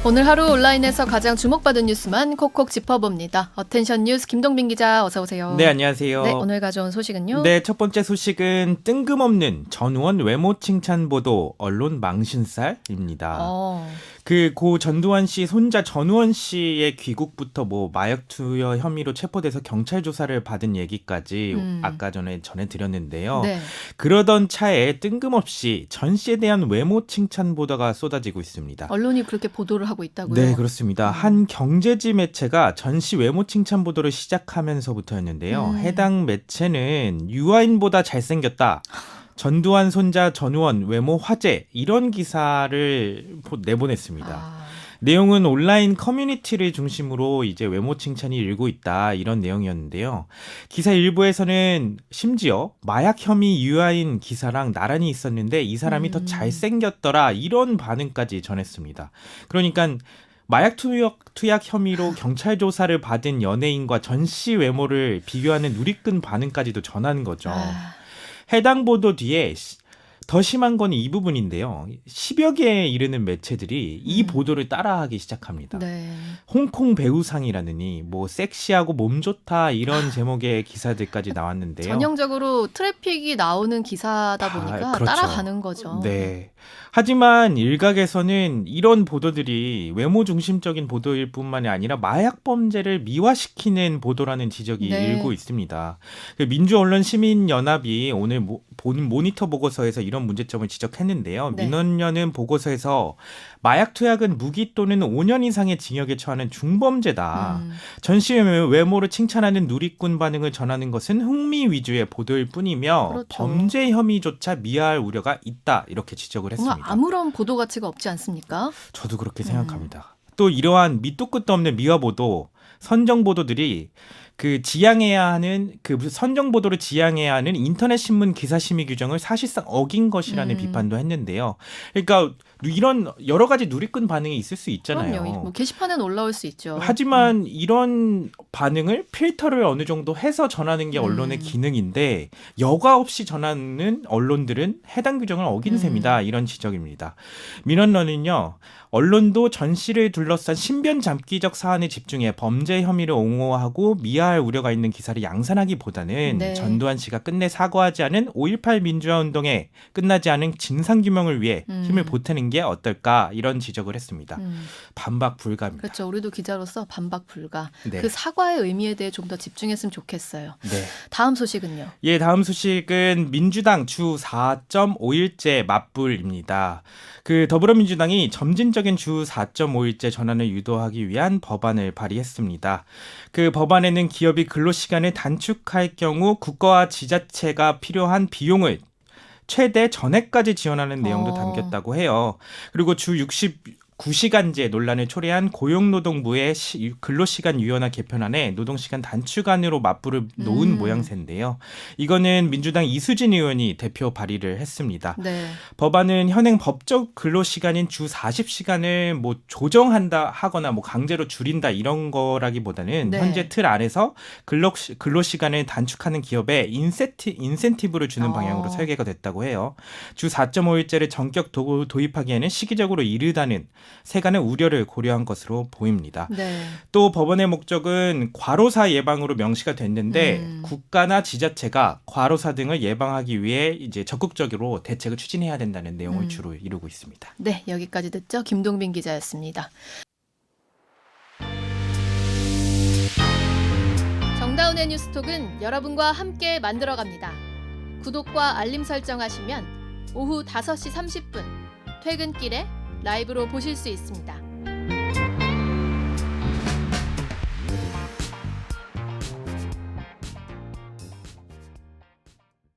오늘 하루 온라인에서 가장 주목받은 뉴스만 콕콕 짚어봅니다. 어텐션 뉴스 김동빈 기자 어서 오세요. 네, 안녕하세요. 네, 오늘 가져온 소식은요? 네, 첫 번째 소식은 뜬금없는 전 의원 외모 칭찬 보도 언론 망신살입니다. 고 전두환 씨 손자 전우원 씨의 귀국부터 마약 투여 혐의로 체포돼서 경찰 조사를 받은 얘기까지 아까 전해드렸는데요. 네. 그러던 차에 뜬금없이 전 씨에 대한 외모 칭찬 보도가 쏟아지고 있습니다. 언론이 그렇게 보도를 하고 있다고요? 네, 그렇습니다. 한 경제지 매체가 전 씨 외모 칭찬 보도를 시작하면서부터였는데요. 해당 매체는 유아인보다 잘생겼다. 전두환 손자 전우원 외모 화제 이런 기사를 내보냈습니다. 내용은 온라인 커뮤니티를 중심으로 이제 외모 칭찬이 일고 있다 이런 내용이었는데요. 기사 일부에서는 심지어 마약 혐의 유아인 기사랑 나란히 있었는데 이 사람이 더 잘생겼더라 이런 반응까지 전했습니다. 그러니까 마약 투약 혐의로 경찰 조사를 받은 연예인과 전 씨 외모를 비교하는 누리꾼 반응까지도 전한 거죠. 해당 보도 뒤에 더 심한 건 이 부분인데요. 10여 개에 이르는 매체들이 이 보도를 따라하기 시작합니다. 네. 홍콩 배우상이라느니 섹시하고 몸 좋다 이런 제목의 기사들까지 나왔는데요. 전형적으로 트래픽이 나오는 기사다 보니까 그렇죠. 따라가는 거죠. 네. 하지만 일각에서는 이런 보도들이 외모 중심적인 보도일 뿐만이 아니라 마약 범죄를 미화시키는 보도라는 지적이 일고 있습니다. 민주언론시민연합이 오늘 모니터 보고서에서 이런 문제점을 지적했는데요. 네. 민원연은 보고서에서 마약 투약은 무기 또는 5년 이상의 징역에 처하는 중범죄다. 전 씨의 외모를 칭찬하는 누리꾼 반응을 전하는 것은 흥미 위주의 보도일 뿐이며 그렇죠. 범죄 혐의조차 미화할 우려가 있다. 이렇게 지적을 했습니다. 아무런 보도 가치가 없지 않습니까? 저도 그렇게 생각합니다. 또 이러한 밑도 끝도 없는 미화 보도, 선정 보도들이 선정 보도를 지양해야 하는 인터넷 신문 기사 심의 규정을 사실상 어긴 것이라는 비판도 했는데요. 그러니까 이런 여러 가지 누리꾼 반응이 있을 수 있잖아요. 그럼요. 게시판엔 올라올 수 있죠. 하지만 이런 반응을 필터를 어느 정도 해서 전하는 게 언론의 기능인데 여과 없이 전하는 언론들은 해당 규정을 어긴 셈이다. 이런 지적입니다. 민원론은요. 언론도 전 씨를 둘러싼 신변 잡기적 사안에 집중해 범죄 혐의를 옹호하고 미화할 우려가 있는 기사를 양산하기보다는 전두환 씨가 끝내 사과하지 않은 5.18 민주화 운동에 끝나지 않은 진상규명을 위해 힘을 보태는 게 어떨까 이런 지적을 했습니다. 반박 불가입니다. 그렇죠. 우리도 기자로서 반박 불가. 네. 그 사과의 의미에 대해 좀 더 집중했으면 좋겠어요. 네. 다음 소식은요? 예, 다음 소식은 민주당 주 4.5일제 맞불입니다. 더불어민주당이 점진적인 주 4.5일제 전환을 유도하기 위한 법안을 발의했습니다. 법안에는 기업이 근로시간을 단축할 경우 국가와 지자체가 필요한 비용을 최대 전액까지 지원하는 내용도 담겼다고 해요. 그리고 주 69시간제 논란을 초래한 고용노동부의 근로시간 유연화 개편안에 노동시간 단축안으로 맞불을 놓은 모양새인데요. 이거는 민주당 이수진 의원이 대표 발의를 했습니다. 네. 법안은 현행 법적 근로시간인 주 40시간을 조정한다 하거나 강제로 줄인다 이런 거라기보다는 현재 틀 안에서 근로시간을 단축하는 기업에 인센티브를 주는 방향으로 설계가 됐다고 해요. 주 4.5일제를 전격 도입하기에는 시기적으로 이르다는 세간의 우려를 고려한 것으로 보입니다. 네. 또 법원의 목적은 과로사 예방으로 명시가 됐는데 국가나 지자체가 과로사 등을 예방하기 위해 이제 적극적으로 대책을 추진해야 된다는 내용을 주로 이루고 있습니다. 네, 여기까지 듣죠. 김동빈 기자였습니다. 정다운의 뉴스톡은 여러분과 함께 만들어갑니다. 구독과 알림 설정하시면 오후 5시 30분 퇴근길에 라이브로 보실 수 있습니다.